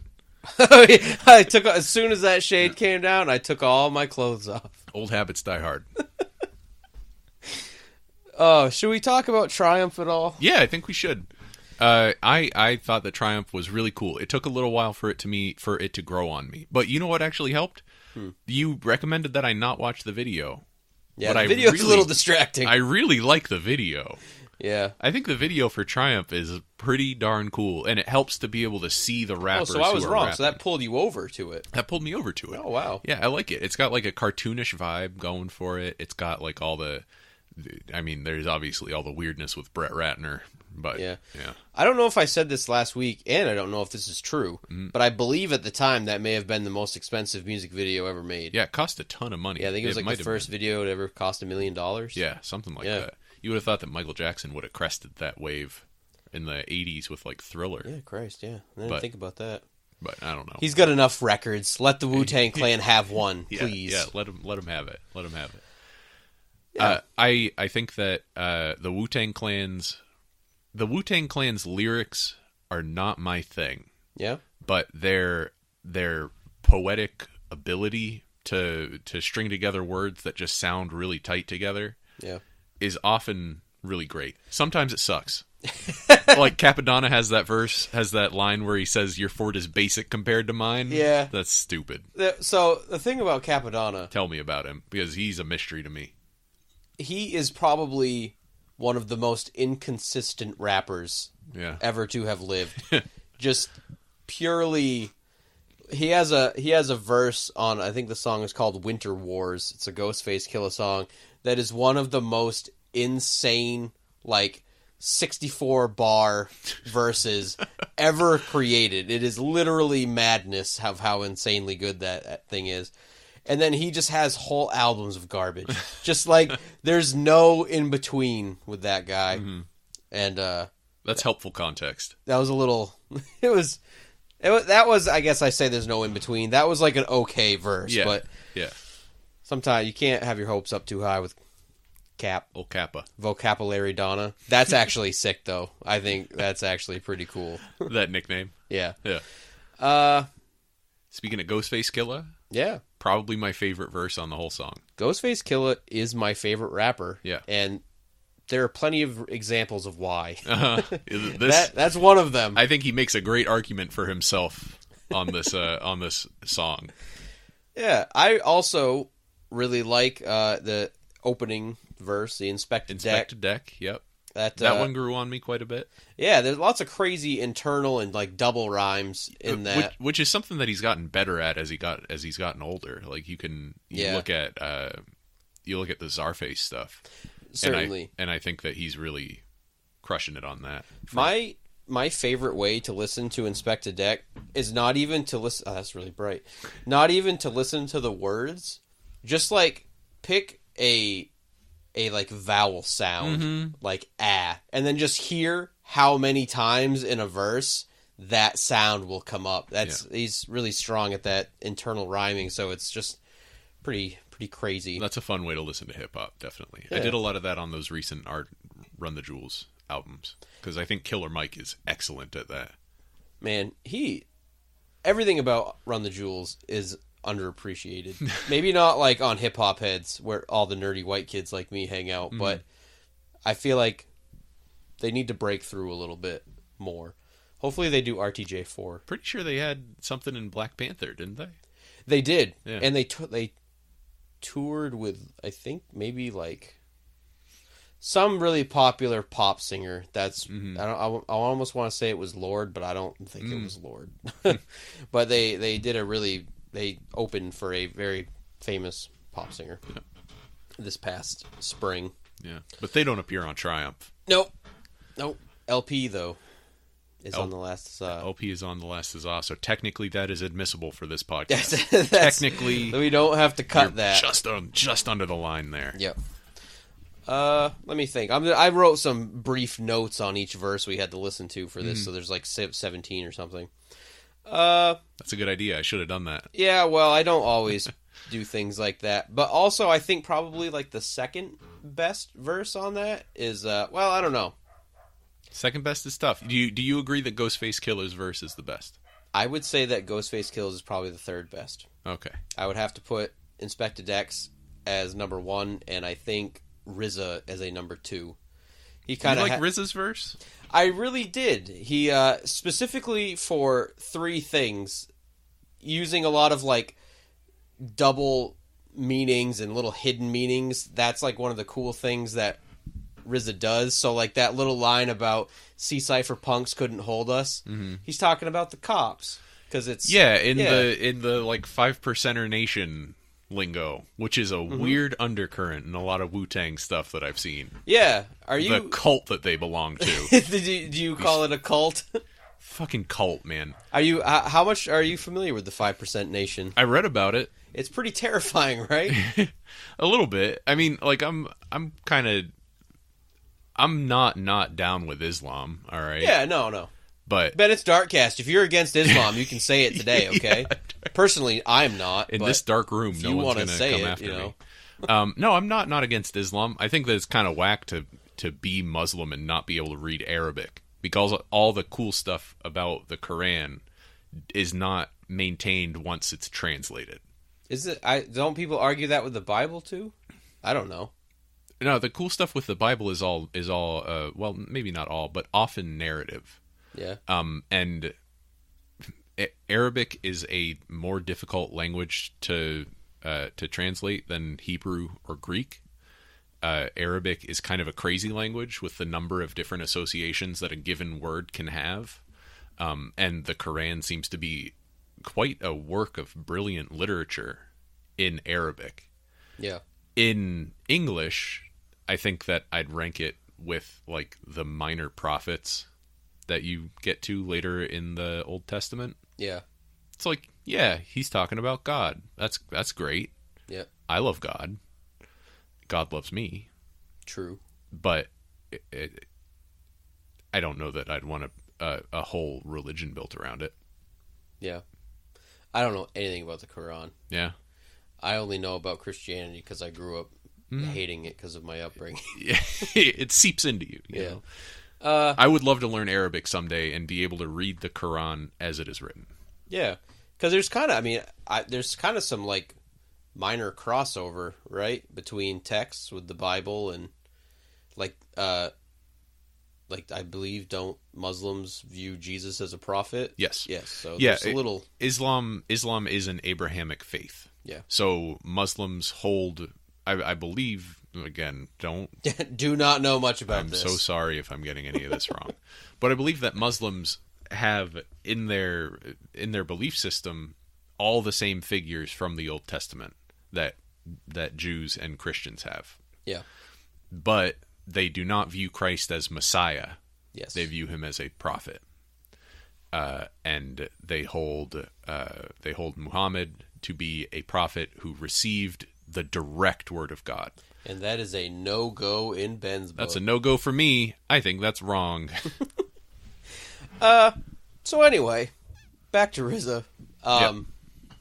I took... As soon as that shade came down, I took all my clothes off. Old habits die hard. Oh, should we talk about Triumph at all? Yeah, I think we should. I thought that Triumph was really cool. It took a little while for it to grow on me. But you know what actually helped? You recommended that I not watch the video. Yeah, the video's a little distracting. I really like the video. Yeah. I think the video for Triumph is pretty darn cool, and it helps to be able to see the rappers. Oh, so I was wrong. Rapping. So that pulled you over to it. That pulled me over to it. Oh, wow. Yeah, I like it. It's got like a cartoonish vibe going for it. It's got like all the I mean, there's obviously all the weirdness with Brett Ratner, but Yeah. yeah. I don't know if I said this last week, and I don't know if this is true, but I believe at the time that may have been the most expensive music video ever made. Yeah, it cost a ton of money. Yeah, I think it was like might the have first been. video to ever cost $1 million. Yeah, something like Yeah. that. You would have thought that Michael Jackson would have crested that wave in the 80s with like Thriller, Yeah, Christ, yeah. I didn't But- think about that. but I don't know. He's got enough records. Let the Wu-Tang Clan have one, Yeah, please. Yeah, let him have it. Let him have it. Yeah. I think that the Wu-Tang Clan's lyrics are not my thing, Yeah? but their poetic ability to string together words that just sound really tight together Yeah. is often really great. Sometimes it sucks. Like Capadonna has that line where he says your fort is basic compared to mine. Yeah. That's stupid. So, the thing about Capadonna, Tell me about him, because he's a mystery to me. he is probably one of the most inconsistent rappers Yeah. ever to have lived. Just purely, he has a verse on, I think the song is called Winter Wars. It's a Ghostface Killah song that is one of the most insane, like 64 bar verses ever created. It is literally madness of how insanely good that thing is. And then he just has whole albums of garbage. Just like there's no in between with that guy. Mm-hmm. And That's helpful context. that was a little. That was. I guess I say there's no in between. That was like an okay verse, Yeah. but Yeah. sometimes you can't have your hopes up too high with Old Kappa. vocabulary Donna. That's actually sick, though. I think that's actually pretty cool. That nickname. Yeah. Yeah. Speaking of Ghostface Killah, Yeah. probably my favorite verse on the whole song. Ghostface Killah is my favorite rapper. Yeah. And there are plenty of examples of why. This, That's one of them. I think he makes a great argument for himself on this song. Yeah. I also really like the opening verse, the Inspected Deck. Yep. That one grew on me quite a bit. Yeah, there's lots of crazy internal and like double rhymes in that. Which is something that he's gotten better at as he's gotten older. Like you look at the Czarface stuff. Certainly. And I think that he's really crushing it on that. My favorite way to listen to Inspected Deck is not even to listen. Oh, that's really bright. Not even to listen to the words. Just like pick a like vowel sound, like ah, and then just hear how many times in a verse that sound will come up. He's really strong at that internal rhyming, so it's just pretty crazy. That's a fun way to listen to hip hop, definitely. Yeah. I did a lot of that on those recent Run the Jewels albums because I think Killer Mike is excellent at that. Man, everything about Run the Jewels is underappreciated. Maybe not like on hip hop heads where all the nerdy white kids like me hang out, but I feel like they need to break through a little bit more. Hopefully they do RTJ4. Pretty sure they had something in Black Panther, didn't they? They did. Yeah. And they toured with, I think, maybe like some really popular pop singer. That's I almost want to say it was Lord, but I don't think it was Lord. But they opened for a very famous pop singer this past spring. Yeah, but they don't appear on Triumph. Nope. LP though is on the last. LP is on the last Huzzah, so technically that is admissible for this podcast. Technically, we don't have to cut that. Just under the line there. Yep. Let me think. I wrote some brief notes on each verse we had to listen to for this, so there's like 17 or something. That's a good idea. I should have done that. Yeah, well, I don't always do things like that. But also, I think probably like the second best verse on that is, well, I don't know. Second best is tough. Do you agree that Ghostface Killah's verse is the best? I would say that Ghostface Killah is probably the third best. Okay. I would have to put Inspected Dex as number 1, and I think RZA as a number 2. He kind of RZA's verse? I really did. He specifically for 3 things, using a lot of like double meanings and little hidden meanings. That's like one of the cool things that RZA does. So like that little line about C Cypher punks couldn't hold us. Mm-hmm. He's talking about the cops because it's in the like 5%er nation lingo, which is a weird undercurrent in a lot of Wu-Tang stuff that I've seen. Yeah. Are you... The cult that they belong to. do you call it a cult? Fucking cult, man. Are you... how much are you familiar with the 5% Nation? I read about it. It's pretty terrifying, right? A little bit. I mean, like, I'm not down with Islam, all right? Yeah, no. But Bennett's Darkcast, if you're against Islam, you can say it today, okay? Yeah. Personally, I'm not. In this dark room, no one's going to come after me. No, I'm not against Islam. I think that it's kind of whack to be Muslim and not be able to read Arabic, because all the cool stuff about the Quran is not maintained once it's translated. Is it? Don't people argue that with the Bible too? I don't know. No, the cool stuff with the Bible is all well, maybe not all, but often narrative. Yeah. And Arabic is a more difficult language to translate than Hebrew or Greek. Arabic is kind of a crazy language with the number of different associations that a given word can have. And the Quran seems to be quite a work of brilliant literature in Arabic. Yeah. In English, I think that I'd rank it with like the minor prophets that you get to later in the Old Testament. Yeah. It's like, yeah, he's talking about God. That's great. Yeah. I love God. God loves me. True. But I don't know that I'd want a whole religion built around it. Yeah. I don't know anything about the Quran. Yeah. I only know about Christianity because I grew up hating it because of my upbringing. Yeah. It seeps into you. You know? I would love to learn Arabic someday and be able to read the Quran as it is written. Yeah. Because there's kind of, there's kind of some like minor crossover, right? Between texts with the Bible and like I believe, don't Muslims view Jesus as a prophet? Yes. Yes. So yeah, there's a little... Islam is an Abrahamic faith. Yeah. So Muslims hold, I believe, again, don't... Do not know much about this. I'm so sorry if I'm getting any of this wrong. But I believe that Muslims have in their belief system all the same figures from the Old Testament that Jews and Christians have. Yeah. But they do not view Christ as Messiah. Yes. They view him as a prophet. And they hold Muhammad to be a prophet who received the direct word of God. And that is a no-go in Ben's book. That's a no-go for me. I think that's wrong. So anyway, back to RZA. Yep.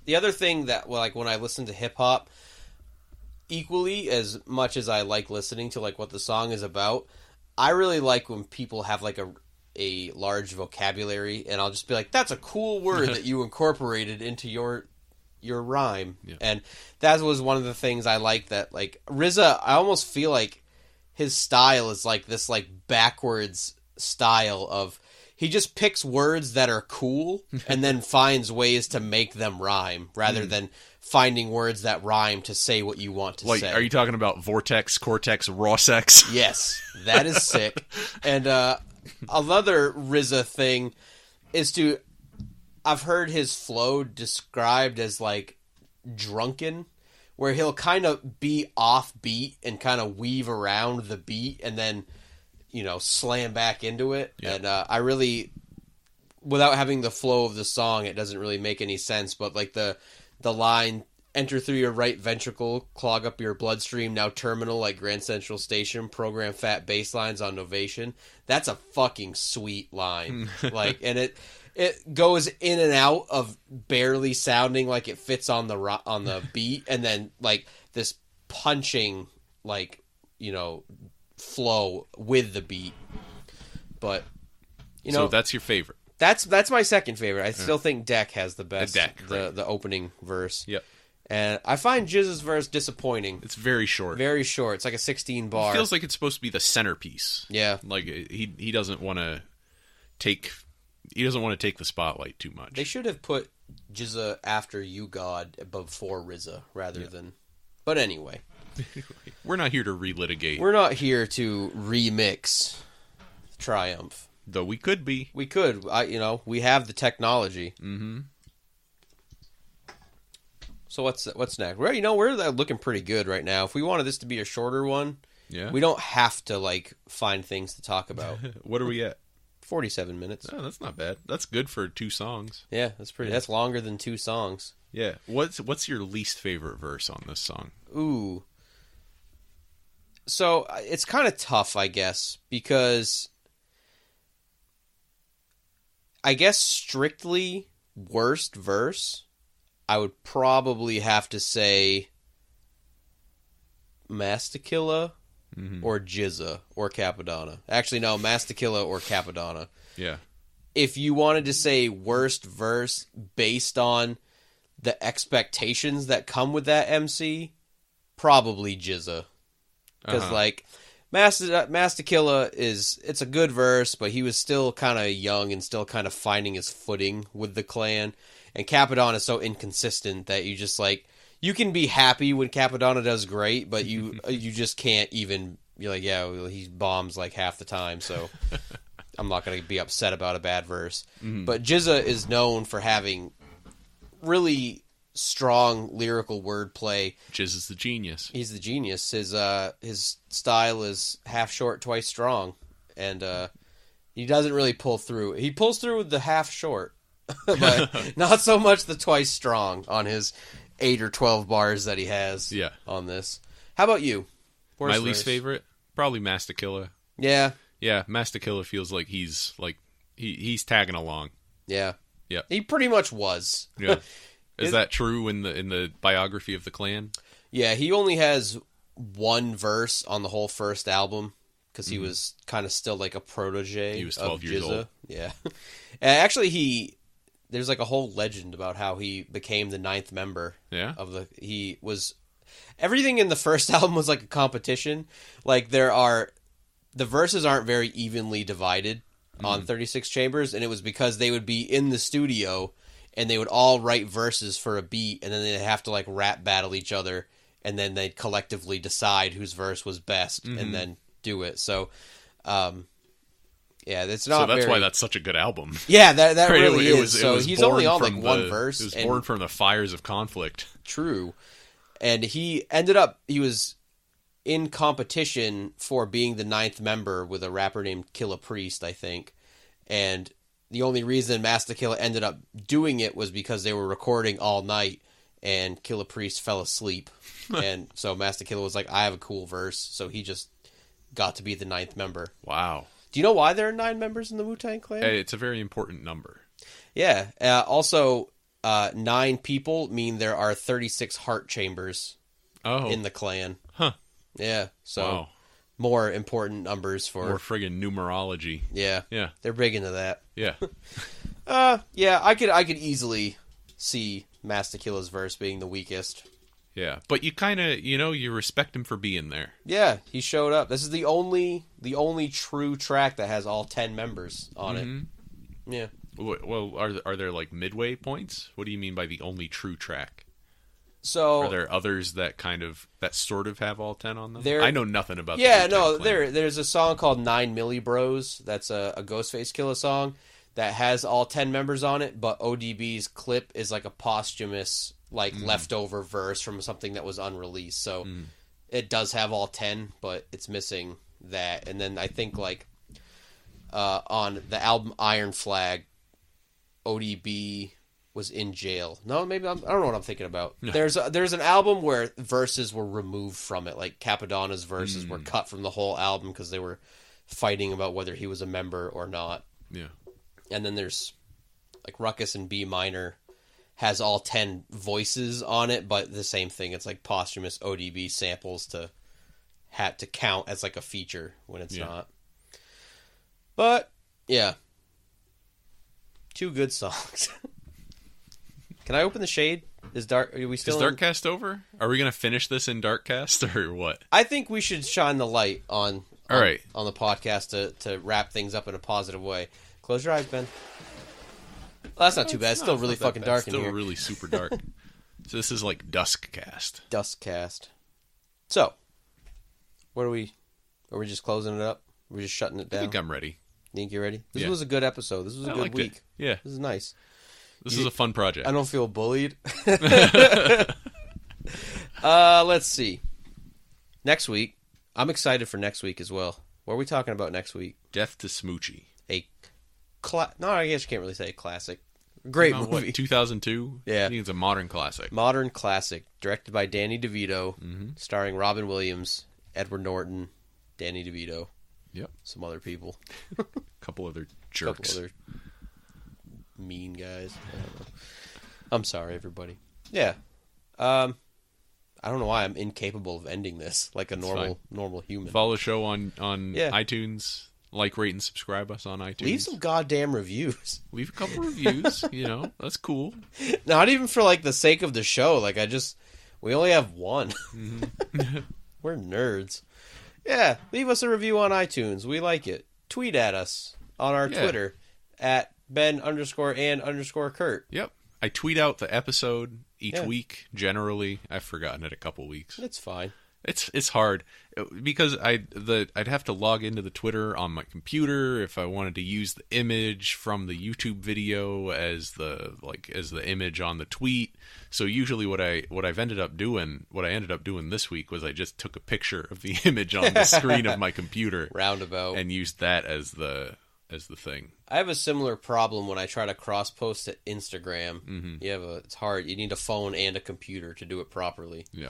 The other thing that, like, when I listen to hip-hop, equally as much as I like listening to like what the song is about, I really like when people have like a large vocabulary, and I'll just be like, that's a cool word that you incorporated into your rhyme. Yeah. And that was one of the things I like, that like RZA, I almost feel like his style is like this like backwards style of, he just picks words that are cool and then finds ways to make them rhyme rather than finding words that rhyme to say what you want to say. Like, are you talking about vortex, cortex, raw sex? Yes, that is sick. And another RZA thing is I've heard his flow described as like drunken, where he'll kind of be off beat and kind of weave around the beat and then, slam back into it. Yep. And I really, without having the flow of the song, it doesn't really make any sense. But like the line, enter through your right ventricle, clog up your bloodstream, now terminal like Grand Central Station, program fat bass lines on Novation. That's a fucking sweet line. Like, and it goes in and out of barely sounding like it fits on the beat, and then like this punching, like, flow with the beat. But so that's your favorite. That's my second favorite. I still think Deck has the best. The opening verse. Yep. And I find Jizz's verse disappointing. It's very short. Very short. It's like a 16 bar. It feels like it's supposed to be the centerpiece. Yeah. Like he doesn't want to take the spotlight too much. They should have put Jizza after You God before RZA rather than. But anyway. We're not here to relitigate. We're not here to remix Triumph. Though we could be. We could. We have the technology. Mm-hmm. So what's next? Well, we're looking pretty good right now. If we wanted this to be a shorter one, Yeah. we don't have to like find things to talk about. What are we at? 47 minutes. Oh, that's not bad. That's good for 2 songs. Yeah, that's pretty. That's longer than 2 songs. Yeah. What's your least favorite verse on this song? Ooh. So it's kind of tough, I guess, because I guess strictly worst verse, I would probably have to say Mastakilla or Jizza or Capadonna. Actually, no, Mastakilla or Capadonna. Yeah. If you wanted to say worst verse based on the expectations that come with that MC, probably Jizza. Because, like, Mastakilla it's a good verse, but he was still kind of young and still kind of finding his footing with the clan. And Capadonna is so inconsistent that you just, like, you can be happy when Capadonna does great, but you just can't even, you're like, yeah, well, he bombs, like, half the time, so I'm not going to be upset about a bad verse. But Jizza is known for having really strong lyrical wordplay. Jizz is the genius. He's the genius. His style is half short, twice strong, and he doesn't really pull through. He pulls through with the half short, but not so much the twice strong on his 8 or 12 bars that he has. Yeah. On this. How about you? My least favorite, probably Mastakilla. Yeah. Yeah, Mastakilla feels like he's tagging along. Yeah. Yeah. He pretty much was. Yeah. Is that true in the biography of the clan? Yeah, he only has one verse on the whole first album because he was kind of still like a protege. He was 12 years old. Yeah. And actually, there's like a whole legend about how he became the 9th member. Yeah. Everything in the first album was like a competition. Like the verses aren't very evenly divided on 36 Chambers, and it was because they would be in the studio and they would all write verses for a beat, and then they'd have to like rap battle each other, and then they'd collectively decide whose verse was best, and then do it. So, yeah, that's not. So that's why that's such a good album. Yeah, that right, really it is. So he's only on like one verse. It was born from the fires of conflict. True, and he was in competition for being the 9th member with a rapper named Killa Priest, I think, and the only reason Mastakilla ended up doing it was because they were recording all night and Killa Priest fell asleep. And so Mastakilla was like, I have a cool verse. So he just got to be the 9th member. Wow. Do you know why there are 9 members in the Wu-Tang Clan? It's a very important number. Yeah. Also, 9 people mean there are 36 heart chambers in the clan. Huh. Yeah. So wow. More important numbers for... More friggin' numerology. Yeah. Yeah. They're big into that. Yeah. Yeah, I could easily see Mastakilla's verse being the weakest. Yeah, but you kind of, you respect him for being there. Yeah, he showed up. This is the only true track that has all 10 members on it. Yeah. Well, are there like midway points? What do you mean by the only true track? So are there others that sort of have all 10 on them? I know nothing about. Yeah, no. There's a song called 9 Milli Bros. That's a Ghostface Killah song that has all 10 members on it. But ODB's clip is like a posthumous, leftover verse from something that was unreleased. So it does have all 10, but it's missing that. And then I think on the album Iron Flag, ODB was in jail. No, maybe I don't know what I'm thinking about. No. There's an album where verses were removed from it, like Capadonna's verses were cut from the whole album because they were fighting about whether he was a member or not. Yeah. And then there's like Ruckus in B minor has all 10 voices on it, but the same thing. It's like posthumous ODB samples to count as like a feature when it's not. But yeah, 2 good songs. Can I open the shade? Are we still? Is Darkcast over? Are we gonna finish this in Darkcast or what? I think we should shine the light on the podcast to wrap things up in a positive way. Close your eyes, Ben. Well, that's not too bad. It's still really fucking dark in here. Still really super dark. So this is like Duskcast. Duskcast. So, what are we? Are we just closing it up? Are we just shutting it down? I think I'm ready. Think you're ready? This was a good episode. This was a good week. Yeah. This is nice. This is a fun project. I don't feel bullied. Let's see. Next week, I'm excited for next week as well. What are we talking about next week? Death to Smoochie. No, I guess you can't really say a classic. Great movie. What, 2002? Yeah. I think it's a modern classic. Modern classic, directed by Danny DeVito, Mm-hmm. starring Robin Williams, Edward Norton, Danny DeVito. Yep. Some other people. A couple other jerks. Couple other mean guys. I don't know. I'm sorry, everybody. Yeah. I don't know why I'm incapable of ending this like a normal human. Follow the show on Yeah. iTunes. Like, rate, and subscribe us on iTunes. Leave some goddamn reviews. Leave a couple reviews. That's cool. Not even for like the sake of the show. Like we only have one. Mm-hmm. We're nerds. Yeah, leave us a review on iTunes. We like it. Tweet at us on our Twitter at Ben_and_Curt. Yep. I tweet out the episode each week, generally. I've forgotten it a couple weeks. It's fine. It's hard because I'd have to log into the Twitter on my computer if I wanted to use the image from the YouTube video as the image on the tweet. So usually what I ended up doing this week was I just took a picture of the image on the screen of my computer roundabout and used that as the thing. I have a similar problem when I try to cross post to Instagram. Mm-hmm. It's hard. You need a phone and a computer to do it properly. Yeah.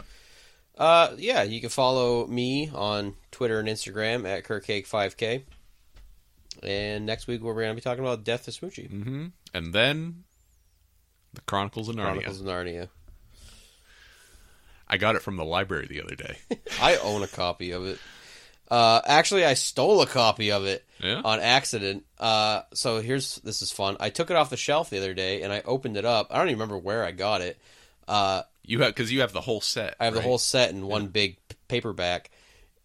You can follow me on Twitter and Instagram at CurtCake5K. And next week we're going to be talking about Death to Smoochie. Mm-hmm. And then the Chronicles of Narnia. I got it from the library the other day. I own a copy of it. Actually, I stole a copy of it on accident. So this is fun. I took it off the shelf the other day and I opened it up. I don't even remember where I got it. Because you have the whole set. I have the whole set in one big paperback,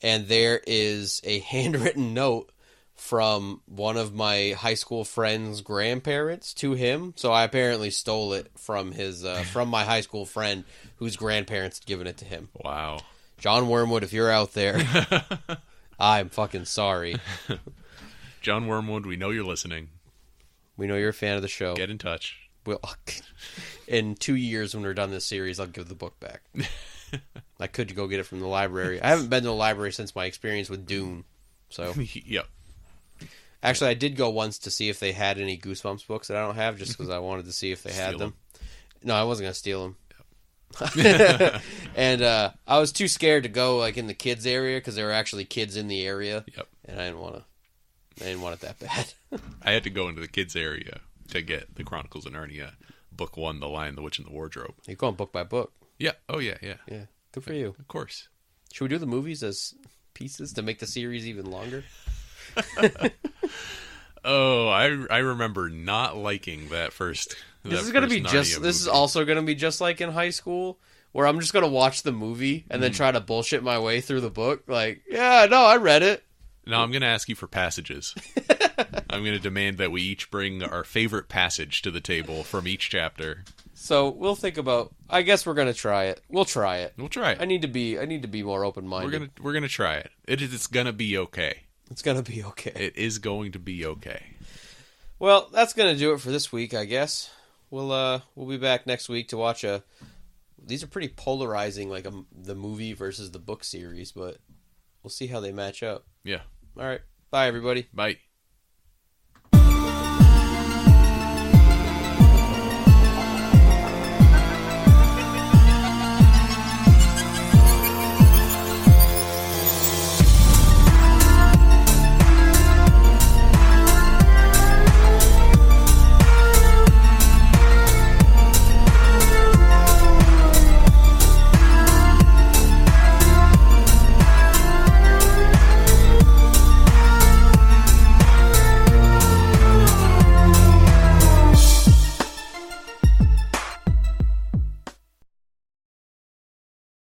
and there is a handwritten note from one of my high school friend's grandparents to him. So I apparently stole it from his from my high school friend whose grandparents had given it to him. Wow. John Wormwood, if you're out there, I'm fucking sorry. John Wormwood, we know you're listening. We know you're a fan of the show. Get in touch. Well, in 2 years when we're done this series, I'll give the book back. I could go get it from the library. I haven't been to the library since my experience with Dune. So, yep. Actually, I did go once to see if they had any Goosebumps books that I don't have, just because I wanted to see if they had them. No, I wasn't going to steal them. Yep. And I was too scared to go like in the kids area because there were actually kids in the area. Yep. And I didn't want it that bad. I had to go into the kids area to get the Chronicles of Narnia, book 1, The Lion, the Witch, and the Wardrobe. You're going book by book. Yeah. Oh, yeah. Yeah. Good for you. Of course. Should we do the movies as pieces to make the series even longer? Oh, I remember not liking that first. This is gonna be just. This is also gonna be just like in high school, where I'm just gonna watch the movie and then try to bullshit my way through the book. Like, yeah, no, I read it. No, I'm gonna ask you for passages. I'm gonna demand that we each bring our favorite passage to the table from each chapter. So we'll think about. I guess we're gonna try it. We'll try it. We'll try it. I need to be more open minded. We're gonna try it. It's gonna be okay. It's gonna be okay. It is going to be okay. Well, that's gonna do it for this week, I guess. We'll be back next week to watch These are pretty polarizing, like the movie versus the book series, but we'll see how they match up. Yeah. All right. Bye, everybody. Bye.